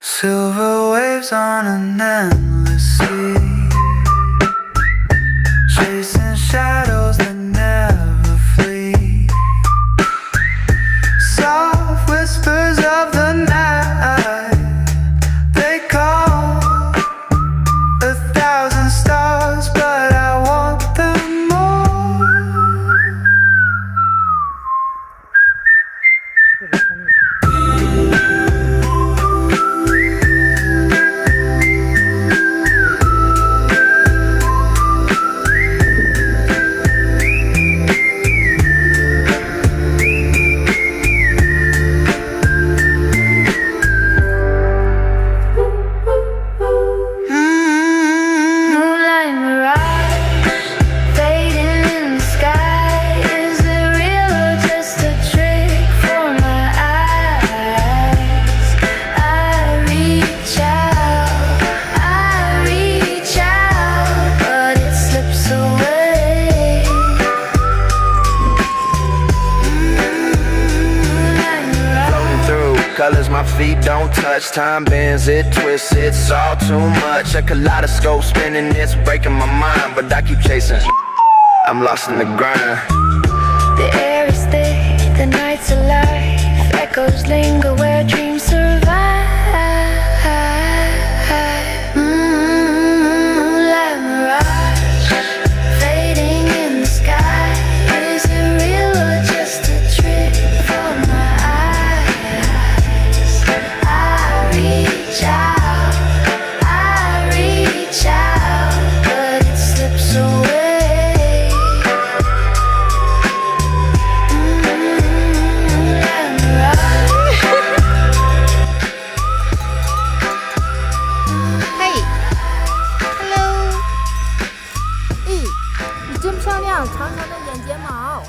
Silver waves on an endless sea, chasing shadows that never flee. Soft whispers of the night, they call 1,000 stars, but I want them more. Moonlight mirage, fading in the sky. Is it real or just a trick for my eyes? I reach out, but it slips away. Moonlight mirage. Floating through colors my feet don't touch. Time bends, it twists, it's all too much. A kaleidoscope spinning, it's breaking my mind, but I keep chasing. I'm lost in the grind. The air is thick, the night's alive. Echoes linger where dreams survive. Moonlight mirage, fading in the sky. Is it real or just a trick for my eyes? I reach out, but it slips away. Moonlight mirage. 嘿 ，Hello，咦，你真漂亮，长长的眼睫毛。